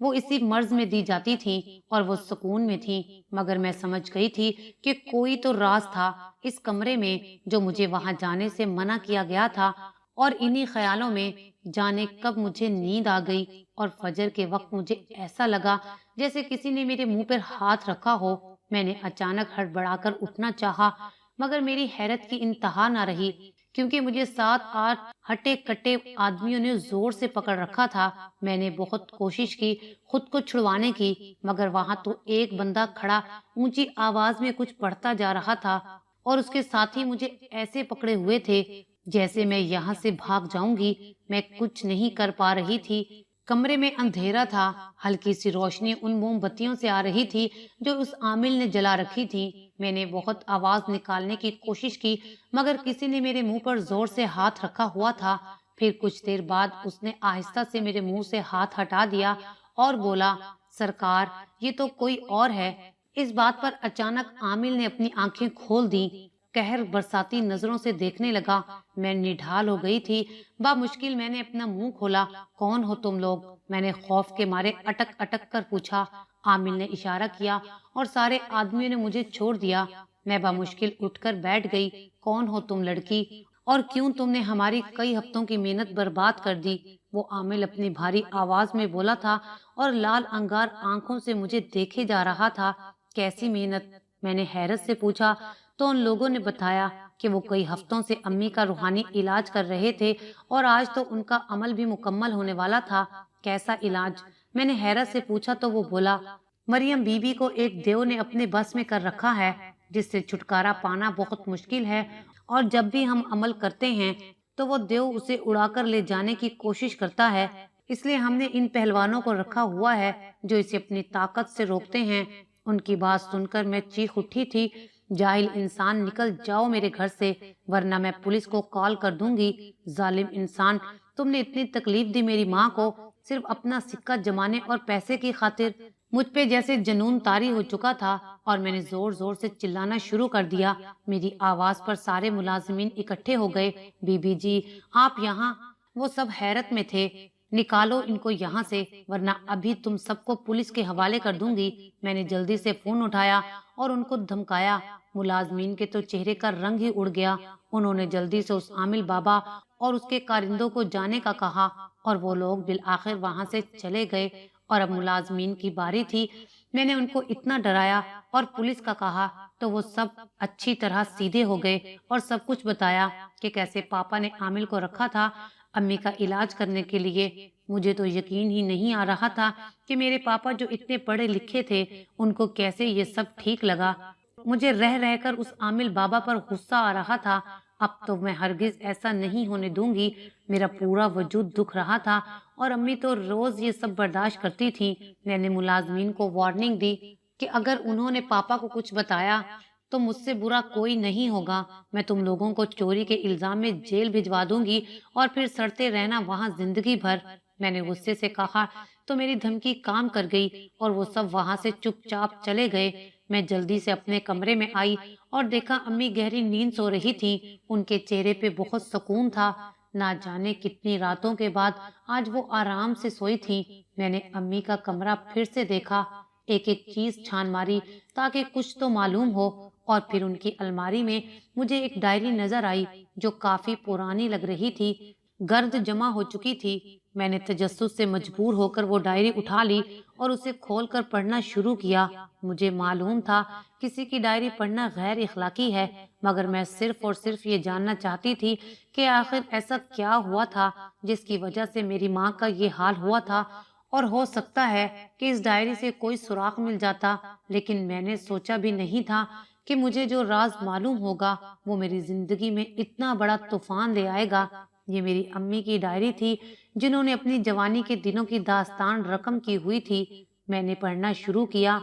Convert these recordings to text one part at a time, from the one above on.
وہ اسی مرض میں دی جاتی تھیں اور وہ سکون میں تھیں، مگر میں سمجھ گئی تھی کہ کوئی تو راز تھا اس کمرے میں جو مجھے وہاں جانے سے منع کیا گیا تھا۔ اور انہی خیالوں میں جانے کب مجھے نیند آ گئی اور فجر کے وقت مجھے ایسا لگا جیسے کسی نے میرے منہ پر ہاتھ رکھا ہو۔ میں نے اچانک ہڑبڑا کر اٹھنا چاہا، مگر میری حیرت کی انتہا نہ رہی، کیونکہ مجھے 7 8 ہٹے کٹے آدمیوں نے زور سے پکڑ رکھا تھا۔ میں نے بہت کوشش کی خود کو چھڑوانے کی، مگر وہاں تو ایک بندہ کھڑا اونچی آواز میں کچھ پڑھتا جا رہا تھا اور اس کے ساتھی مجھے ایسے پکڑے ہوئے تھے جیسے میں یہاں سے بھاگ جاؤں گی۔ میں کچھ نہیں کر پا رہی تھی۔ کمرے میں اندھیرا تھا، ہلکی سی روشنی ان موم بتیوں سے آ رہی تھی جو اس عامل نے جلا رکھی تھی۔ میں نے بہت آواز نکالنے کی کوشش کی، مگر کسی نے میرے منہ پر زور سے ہاتھ رکھا ہوا تھا۔ پھر کچھ دیر بعد اس نے آہستہ سے میرے منہ سے ہاتھ ہٹا دیا اور بولا، سرکار یہ تو کوئی اور ہے۔ اس بات پر اچانک عامل نے اپنی آنکھیں کھول دیں، قہر برساتی نظروں سے دیکھنے لگا۔ میں نڈھال ہو گئی تھی۔ بامشکل میں نے اپنا منہ کھولا، کون ہو تم لوگ؟ میں نے خوف کے مارے اٹک اٹک کر پوچھا۔ عامل نے اشارہ کیا اور سارے آدمیوں نے مجھے چھوڑ دیا۔ میں بامشکل اٹھ کر بیٹھ گئی۔ کون ہو تم لڑکی؟ اور کیوں تم نے ہماری کئی ہفتوں کی محنت برباد کر دی؟ وہ عامل اپنی بھاری آواز میں بولا تھا اور لال انگار آنکھوں سے مجھے دیکھے جا رہا تھا۔ کیسی محنت؟ میں نے حیرت سے پوچھا۔ تو ان لوگوں نے بتایا کہ وہ کئی ہفتوں سے امی کا روحانی علاج کر رہے تھے اور آج تو ان کا عمل بھی مکمل ہونے والا تھا۔ کیسا علاج؟ میں نے حیرت سے پوچھا تو وہ بولا، مریم بی بی کو ایک دیو نے اپنے بس میں کر رکھا ہے جس سے چھٹکارا پانا بہت مشکل ہے، اور جب بھی ہم عمل کرتے ہیں تو وہ دیو اسے اڑا کر لے جانے کی کوشش کرتا ہے۔ اس لیے ہم نے ان پہلوانوں کو رکھا ہوا ہے جو اسے اپنی طاقت سے روکتے ہیں۔ ان کی بات سن کر میں چیخ اٹھی تھی، جاہل انسان نکل جاؤ میرے گھر سے، ورنہ میں پولیس کو کال کر دوں گی۔ ظالم انسان، تم نے اتنی تکلیف دی میری ماں کو صرف اپنا سکہ جمانے اور پیسے کی خاطر۔ مجھ پہ جیسے جنون طاری ہو چکا تھا اور میں نے زور زور سے چلانا شروع کر دیا۔ میری آواز پر سارے ملازمین اکٹھے ہو گئے۔ بی بی جی آپ یہاں؟ وہ سب حیرت میں تھے۔ نکالو ان کو یہاں سے ورنہ ابھی تم سب کو پولیس کے حوالے کر دوں گی۔ میں نے جلدی سے فون اٹھایا اور ان کو دھمکایا۔ ملازمین کے تو چہرے کا رنگ ہی اڑ گیا۔ انہوں نے جلدی سے اس عامل بابا اور اس کے کارندوں کو جانے کا کہا اور وہ لوگ بالآخر وہاں سے چلے گئے اور اب ملازمین کی باری تھی۔ میں نے ان کو اتنا ڈرایا اور پولیس کا کہا تو وہ سب اچھی طرح سیدھے ہو گئے اور سب کچھ بتایا کہ کیسے پاپا نے عامل کو رکھا تھا امی کا علاج کرنے کے لیے۔ مجھے تو یقین ہی نہیں آ رہا تھا کہ میرے پاپا جو اتنے پڑھے لکھے تھے ان کو کیسے یہ سب ٹھیک لگا۔ مجھے رہ رہ کر اس عامل بابا پر غصہ آ رہا تھا۔ اب تو میں ہرگز ایسا نہیں ہونے دوں گی۔ میرا پورا وجود دکھ رہا تھا اور امی تو روز یہ سب برداشت کرتی تھی۔ میں نے ملازمین کو وارننگ دی کہ اگر انہوں نے پاپا کو کچھ بتایا تو مجھ سے برا کوئی نہیں ہوگا۔ میں تم لوگوں کو چوری کے الزام میں جیل بھجوا دوں گی اور پھر سڑتے رہنا وہاں زندگی بھر۔ میں نے غصے سے کہا تو میری دھمکی کام کر گئی اور وہ سب وہاں سے چپ چاپ چلے گئے۔ میں جلدی سے اپنے کمرے میں آئی اور دیکھا امی گہری نیند سو رہی تھی۔ ان کے چہرے پہ بہت سکون تھا۔ نہ جانے کتنی راتوں کے بعد آج وہ آرام سے سوئی تھی۔ میں نے امی کا کمرہ پھر سے دیکھا، ایک ایک چیز چھان ماری تاکہ کچھ تو معلوم ہو، اور پھر ان کی الماری میں مجھے ایک ڈائری نظر آئی جو کافی پرانی لگ رہی تھی، گرد جمع ہو چکی تھی۔ میں نے تجسس سے مجبور ہو کر وہ ڈائری اٹھا لی اور اسے کھول کر پڑھنا شروع کیا۔ مجھے معلوم تھا کسی کی ڈائری پڑھنا غیر اخلاقی ہے، مگر میں صرف اور صرف یہ جاننا چاہتی تھی کہ آخر ایسا کیا ہوا تھا جس کی وجہ سے میری ماں کا یہ حال ہوا تھا، اور ہو سکتا ہے کہ اس ڈائری سے کوئی سراغ مل جاتا۔ لیکن میں نے سوچا بھی نہیں تھا کہ مجھے جو راز معلوم ہوگا وہ میری زندگی میں اتنا بڑا طوفان لے آئے گا۔ یہ میری امی کی ڈائری تھی جنہوں نے اپنی جوانی کے دنوں کی داستان رقم کی ہوئی تھی۔ میں نے پڑھنا شروع کیا۔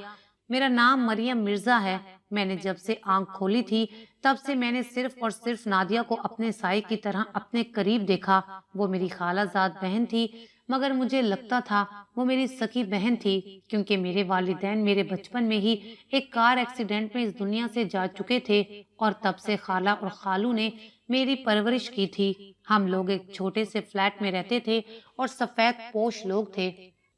میرا نام مریم مرزا ہے۔ میں نے جب سے آنکھ کھولی تھی تب سے میں نے صرف اور صرف نادیہ کو اپنے سائے کی طرح اپنے قریب دیکھا۔ وہ میری خالہ زاد بہن تھی، مگر مجھے لگتا تھا وہ میری سکی بہن تھی، کیونکہ میرے والدین میرے بچپن میں ہی ایک کار ایکسیڈنٹ میں اس دنیا سے جا چکے تھے، اور تب سے خالہ اور خالو نے میری پرورش کی تھی۔ ہم لوگ ایک چھوٹے سے فلیٹ میں رہتے تھے اور سفید پوش لوگ تھے۔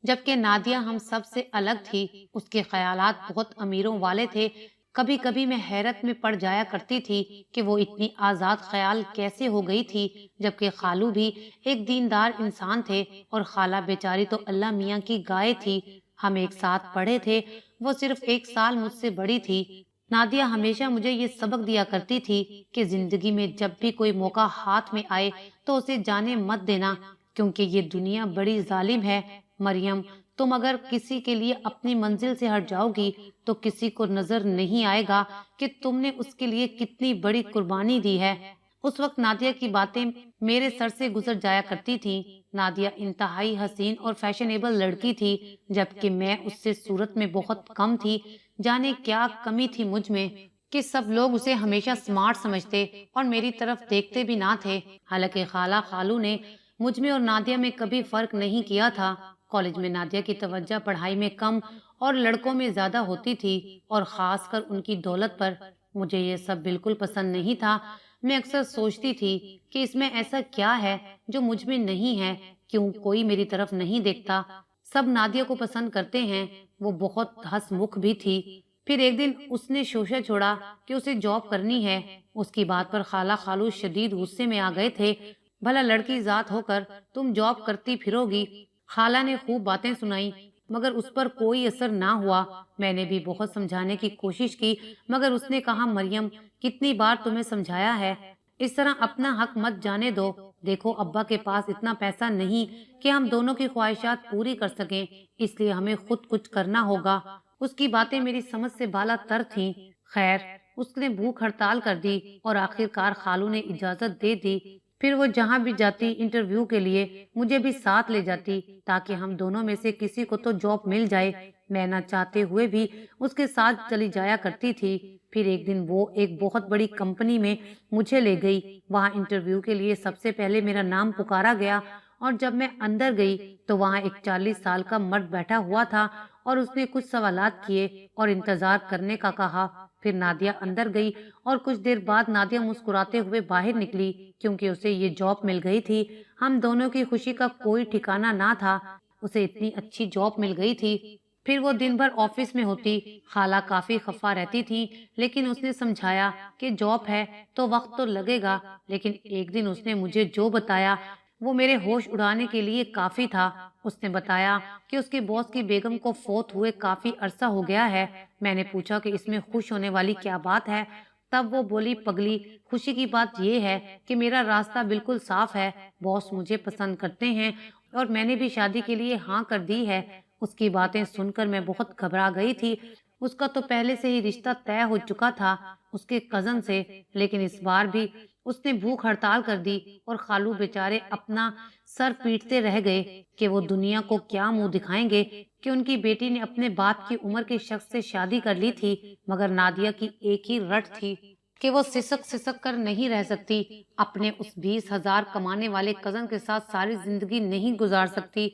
جبکہ نادیہ ہم سب سے الگ تھی، اس کے خیالات بہت امیروں والے تھے۔ کبھی کبھی میں حیرت میں پڑ جایا کرتی تھی کہ وہ اتنی آزاد خیال کیسے ہو گئی تھی، جبکہ خالو بھی ایک دیندار انسان تھے اور خالہ بیچاری تو اللہ میاں کی گائے تھی۔ ہم ایک ساتھ پڑھے تھے، وہ صرف 1 سال مجھ سے بڑی تھی۔ نادیہ ہمیشہ مجھے یہ سبق دیا کرتی تھی کہ زندگی میں جب بھی کوئی موقع ہاتھ میں آئے تو اسے جانے مت دینا، کیونکہ یہ دنیا بڑی ظالم ہے۔ مریم، تم اگر کسی کے لیے اپنی منزل سے ہٹ جاؤ گی تو کسی کو نظر نہیں آئے گا کہ تم نے اس کے لیے کتنی بڑی قربانی دی ہے۔ اس وقت نادیہ کی باتیں میرے سر سے گزر جایا کرتی تھی۔ نادیہ انتہائی حسین اور فیشنیبل لڑکی تھی، جبکہ میں اس سے صورت میں بہت کم تھی۔ جانے کیا کمی تھی مجھ میں کہ سب لوگ اسے ہمیشہ سمارٹ سمجھتے اور میری طرف دیکھتے بھی نہ تھے۔ حالانکہ خالہ خالو نے مجھ میں اور نادیہ میں کبھی فرق نہیں کیا تھا۔ کالج میں نادیہ کی توجہ پڑھائی میں کم اور لڑکوں میں زیادہ ہوتی تھی، اور خاص کر ان کی دولت پر۔ مجھے یہ سب بالکل پسند نہیں تھا۔ میں اکثر سوچتی تھی کہ اس میں ایسا کیا ہے جو مجھ میں نہیں ہے، کیوں کوئی میری طرف نہیں دیکھتا۔ سب نادیہ کو پسند کرتے ہیں۔ وہ بہت ہنس مکھ بھی تھی۔ پھر ایک دن اس نے شوشہ چھوڑا کہ اسے جاب کرنی ہے۔ اس کی بات پر خالہ خالو شدید غصے میں آ گئے تھے۔ بھلا لڑکی ذات ہو کر تم جاب کرتی پھرو گی؟ خالہ نے خوب باتیں سنائی، مگر اس پر کوئی اثر نہ ہوا۔ میں نے بھی بہت سمجھانے کی کوشش کی، مگر اس نے کہا، مریم، کتنی بار تمہیں سمجھایا ہے، اس طرح اپنا حق مت جانے دو۔ دیکھو، ابا کے پاس اتنا پیسہ نہیں کہ ہم دونوں کی خواہشات پوری کر سکیں، اس لیے ہمیں خود کچھ کرنا ہوگا۔ اس کی باتیں میری سمجھ سے بالا تر تھیں۔ خیر، اس نے بھوک ہڑتال کر دی اور آخر کار خالو نے اجازت دے دی۔ پھر وہ جہاں بھی جاتی انٹرویو کے لیے مجھے بھی ساتھ لے جاتی، تاکہ ہم دونوں میں سے کسی کو تو جاب مل جائے۔ میں نہ چاہتے ہوئے بھی اس کے ساتھ چلی جایا کرتی تھی۔ پھر ایک دن وہ ایک بہت بڑی کمپنی میں مجھے لے گئی۔ وہاں انٹرویو کے لیے سب سے پہلے میرا نام پکارا گیا، اور جب میں اندر گئی تو وہاں ایک 40 سال کا مرد بیٹھا ہوا تھا، اور اس نے کچھ سوالات کیے اور انتظار کرنے کا کہا۔ پھر نادیہ اندر گئی، اور کچھ دیر بعد نادیہ مسکراتے ہوئے باہر نکلی، کیونکہ اسے یہ جاب مل گئی تھی۔ ہم دونوں کی خوشی کا کوئی ٹھکانہ نہ تھا۔ اسے اتنی اچھی جاب مل گئی تھی۔ پھر وہ دن بھر آفس میں ہوتی۔ خالہ کافی خفا رہتی تھی، لیکن اس نے سمجھایا کہ جاب ہے تو وقت تو لگے گا۔ لیکن ایک دن اس نے مجھے جو بتایا وہ میرے ہوش اڑانے کے لیے کافی تھا۔ اس نے بتایا کہ اس کے باس کی بیگم کو فوت ہوئے کافی عرصہ ہو گیا ہے۔ میں نے پوچھا کہ اس میں خوش ہونے والی کیا بات ہے؟ تب وہ بولی، پگلی، خوشی کی بات یہ ہے کہ میرا راستہ بالکل صاف ہے، باس مجھے پسند کرتے ہیں، اور میں نے بھی شادی کے لیے ہاں کر دی ہے۔ اس کی باتیں سن کر میں بہت گھبرا گئی تھی۔ اس کا تو پہلے سے ہی رشتہ طے ہو چکا تھا اس کے کزن سے، لیکن اس بار بھی اس نے بھوک ہڑتال کر دی، اور خالو بیچارے اپنا سر پیٹتے رہ گئے کہ وہ دنیا کو کیا منہ دکھائیں گے کہ ان کی بیٹی نے اپنے باپ کی عمر کے شخص سے شادی کر لی تھی۔ مگر نادیہ کی ایک ہی رٹ تھی کہ وہ سسک سسک کر نہیں رہ سکتی، اپنے اس 20,000 کمانے والے کزن کے ساتھ ساری زندگی نہیں گزار سکتی۔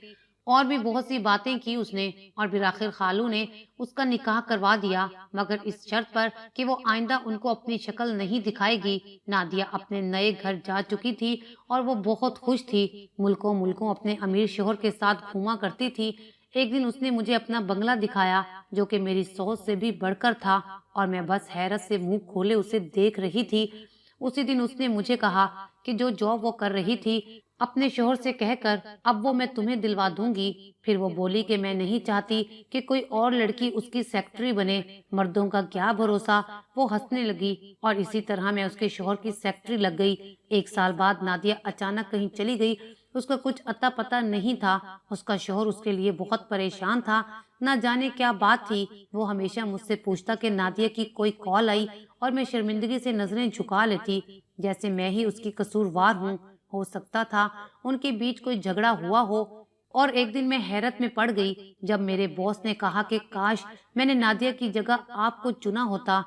اور بھی بہت سی باتیں کی اس نے، اور پھر آخر خالو نے اس کا نکاح کروا دیا، مگر اس شرط پر کہ وہ آئندہ ان کو اپنی شکل نہیں دکھائے گی۔ نادیہ اپنے نئے گھر جا چکی تھی اور وہ بہت خوش تھی۔ ملکوں ملکوں اپنے امیر شوہر کے ساتھ گھوما کرتی تھی۔ ایک دن اس نے مجھے اپنا بنگلہ دکھایا، جو کہ میری سوچ سے بھی بڑھ کر تھا، اور میں بس حیرت سے منہ کھولے اسے دیکھ رہی تھی۔ اسی دن اس نے مجھے کہا کہ جو جاب وہ کر رہی تھی اپنے شوہر سے کہہ کر اب وہ میں تمہیں دلوا دوں گی۔ پھر وہ بولی کہ میں نہیں چاہتی کہ کوئی اور لڑکی اس کی سیکرٹری بنے، مردوں کا کیا بھروسہ۔ وہ ہنسنے لگی، اور اسی طرح میں اس کے شوہر کی سیکرٹری لگ گئی۔ 1 سال بعد نادیہ اچانک کہیں چلی گئی۔ اس کا کچھ اتا پتہ نہیں تھا۔ اس کا شوہر اس کے لیے بہت پریشان تھا، نہ جانے کیا بات تھی۔ وہ ہمیشہ مجھ سے پوچھتا کہ نادیہ کی کوئی کال آئی، اور میں شرمندگی سے نظریں جھکا لیتی، جیسے میں ہی اس کی قصوروار ہوں۔ ہو سکتا تھا ان کے بیچ کوئی جھگڑا ہوا ہو۔ اور ایک دن میں حیرت میں پڑ گئی جب میرے باس نے کہا کہ کاش میں نے نادیہ کی جگہ آپ کو چنا ہوتا۔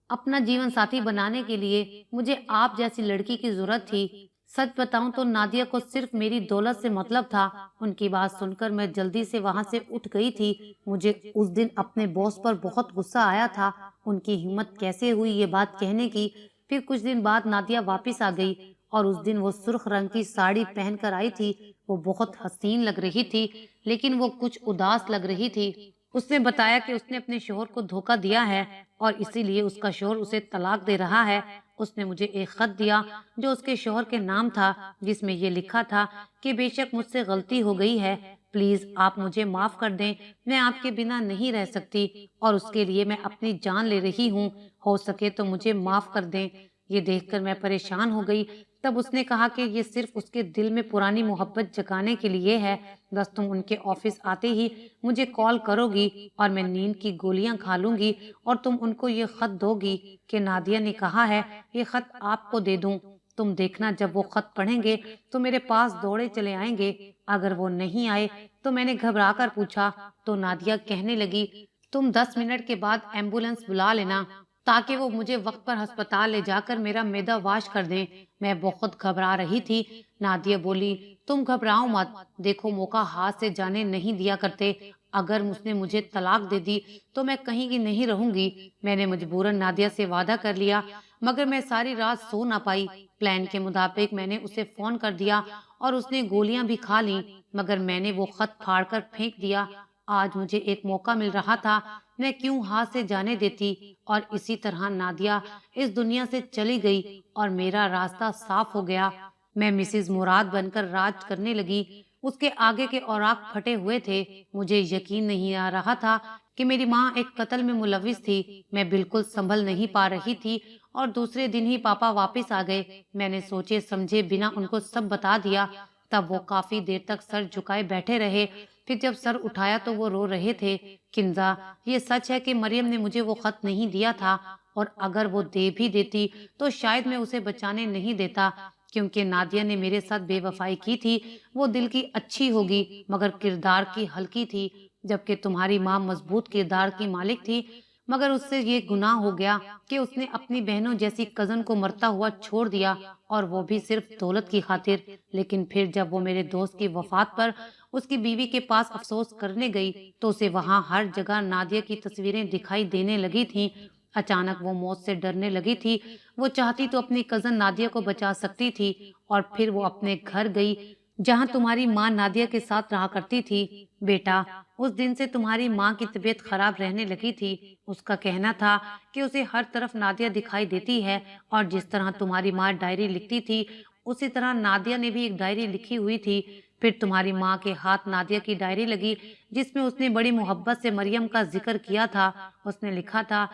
اپنا جیون ساتھی بنانے کے لیے مجھے آپ جیسی لڑکی کی ضرورت تھی۔ سچ بتاؤں تو نادیہ کو صرف میری دولت سے مطلب تھا۔ ان کی بات سن کر میں جلدی سے وہاں سے اٹھ گئی تھی۔ مجھے اس دن اپنے باس پر بہت غصہ آیا تھا، ان کی ہمت کیسے ہوئی یہ بات کہنے کی۔ پھر کچھ دن بعد نادیہ واپس آ گئی، اور اس دن وہ سرخ رنگ کی ساڑی پہن کر آئی تھی۔ وہ بہت حسین لگ رہی تھی، لیکن وہ کچھ اداس لگ رہی تھی۔ اس نے بتایا کہ اس نے اپنے شوہر کو دھوکا دیا ہے اور اسی لیے اس کا شوہر اسے طلاق دے رہا ہے۔ اس نے مجھے ایک خط دیا جو اس کے شوہر کے نام تھا، جس میں یہ لکھا تھا کہ بے شک مجھ سے غلطی ہو گئی ہے، پلیز آپ مجھے معاف کر دیں، میں آپ کے بنا نہیں رہ سکتی اور اس کے لیے میں اپنی جان لے رہی ہوں، ہو سکے تو مجھے معاف کر دیں۔ یہ دیکھ کر میں پریشان ہو گئی۔ تب اس نے کہا کہ یہ صرف اس کے دل میں پرانی محبت جگانے کے لیے ہے، بس تم ان کے آفس آتے ہی مجھے کال کرو گی اور میں نیند کی گولیاں کھا لوں گی اور تم ان کو یہ خط دو گی کہ نادیہ نے کہا ہے یہ خط آپ کو دے دوں۔ تم دیکھنا جب وہ خط پڑھیں گے تو میرے پاس دوڑے چلے آئیں گے۔ اگر وہ نہیں آئے تو میں نے گھبرا کر پوچھا تو نادیہ کہنے لگی تم 10 منٹ کے بعد ایمبولینس بلا لینا تاکہ وہ مجھے وقت پر ہسپتال لے جا کر میرا معدہ واش کر دیں۔ میں بہت گھبرا رہی تھی۔ نادیہ بولی تم گھبراؤ مت، دیکھو موقع ہاتھ سے جانے نہیں دیا کرتے، اگر اس نے مجھے طلاق دے دی تو میں کہیں کی نہیں رہوں گی۔ میں نے مجبوراً نادیہ سے وعدہ کر لیا، مگر میں ساری رات سو نہ پائی۔ پلان کے مطابق میں نے اسے فون کر دیا اور اس نے گولیاں بھی کھا لیں، مگر میں نے وہ خط پھاڑ کر پھینک دیا۔ آج مجھے ایک موقع مل رہا تھا، میں کیوں ہاتھ سے جانے دیتی؟ اور اسی طرح نادیہ اس دنیا سے چلی گئی اور میرا راستہ صاف ہو گیا۔ میں مسز مراد بن کر راج کرنے لگی۔ اس کے آگے کے اوراق پھٹے ہوئے تھے۔ مجھے یقین نہیں آ رہا تھا کہ میری ماں ایک قتل میں ملوث تھی۔ میں بالکل سنبھل نہیں پا رہی تھی اور دوسرے دن ہی پاپا واپس آ گئے۔ میں نے سوچے سمجھے بنا ان کو سب بتا دیا۔ تب وہ کافی دیر تک سر جھکائے بیٹھے رہے، پھر جب سر اٹھایا تو وہ رو رہے تھے۔ کنزا، یہ سچ ہے کہ مریم نے مجھے وہ خط نہیں دیا تھا، اور اگر وہ دے بھی دیتی تو شاید میں اسے بچانے نہیں دیتا، کیونکہ نادیہ نے میرے ساتھ بے وفائی کی تھی۔ وہ دل کی اچھی ہوگی مگر کردار کی ہلکی تھی، جبکہ تمہاری ماں مضبوط کردار کی مالک تھی، مگر اس سے یہ گناہ ہو گیا کہ اس نے اپنی بہنوں جیسی کزن کو مرتا ہوا چھوڑ دیا، اور وہ بھی صرف دولت کی خاطر۔ لیکن پھر جب وہ میرے دوست کی وفات پر اس کی بیوی کے پاس افسوس کرنے گئی تو اسے وہاں ہر جگہ نادیہ کی تصویریں دکھائی دینے لگی تھیں۔ اچانک وہ موت سے ڈرنے لگی تھی۔ وہ چاہتی تو اپنی کزن نادیہ کو بچا سکتی تھی، اور پھر وہ اپنے گھر گئی جہاں تمہاری ماں نادیہ کے ساتھ رہا کرتی تھی۔ بیٹا، اس دن سے تمہاری ماں کی طبیعت خراب رہنے لگی تھی۔ اس کا کہنا تھا کہ اسے ہر طرف نادیہ دکھائی دیتی ہے، اور جس طرح تمہاری ماں ڈائری لکھتی تھی اسی طرح نادیہ نے بھی ایک ڈائری لکھی ہوئی تھی۔ پھر تمہاری ماں کے ہاتھ نادیہ کی ڈائری لگی جس میں اس نے بڑی محبت سے مریم کا ذکر کیا تھا۔ اس نے لکھا تھا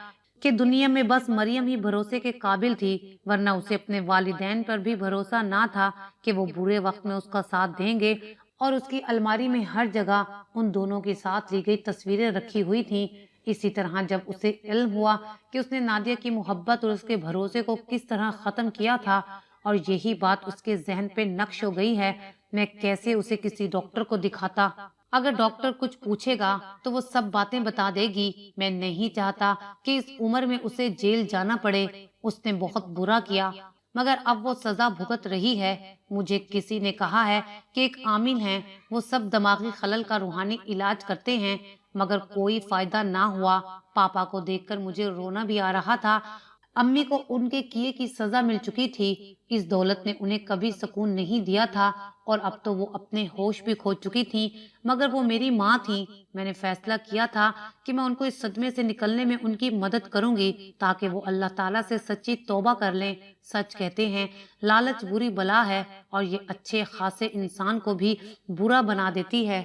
کہ دنیا میں بس مریم ہی بھروسے کے قابل تھی، ورنہ اسے اپنے والدین پر بھی بھروسہ نہ تھا کہ وہ برے وقت میں اس کا ساتھ دیں گے، اور اس کی الماری میں ہر جگہ ان دونوں کے ساتھ لی گئی تصویریں رکھی ہوئی تھیں۔ اسی طرح جب اسے علم ہوا کہ اس نے نادیہ کی محبت اور اس کے بھروسے کو کس طرح ختم کیا تھا، اور یہی بات اس کے ذہن پہ نقش ہو گئی ہے، میں کیسے اسے کسی ڈاکٹر کو دکھاتا؟ اگر ڈاکٹر کچھ پوچھے گا تو وہ سب باتیں بتا دے گی۔ میں نہیں چاہتا کہ اس عمر میں اسے جیل جانا پڑے۔ اس نے بہت برا کیا، مگر اب وہ سزا بھگت رہی ہے۔ مجھے کسی نے کہا ہے کہ ایک عامل ہیں، وہ سب دماغی خلل کا روحانی علاج کرتے ہیں، مگر کوئی فائدہ نہ ہوا۔ پاپا کو دیکھ کر مجھے رونا بھی آ رہا تھا۔ امی کو ان کے کیے کی سزا مل چکی تھی۔ اس دولت نے انہیں کبھی سکون نہیں دیا تھا، اور اب تو وہ اپنے ہوش بھی کھو چکی تھی، مگر وہ میری ماں تھی۔ میں نے فیصلہ کیا تھا کہ میں ان کو اس صدمے سے نکلنے میں ان کی مدد کروں گی تاکہ وہ اللہ تعالیٰ سے سچی توبہ کر لیں۔ سچ کہتے ہیں لالچ بری بلا ہے، اور یہ اچھے خاصے انسان کو بھی برا بنا دیتی ہے۔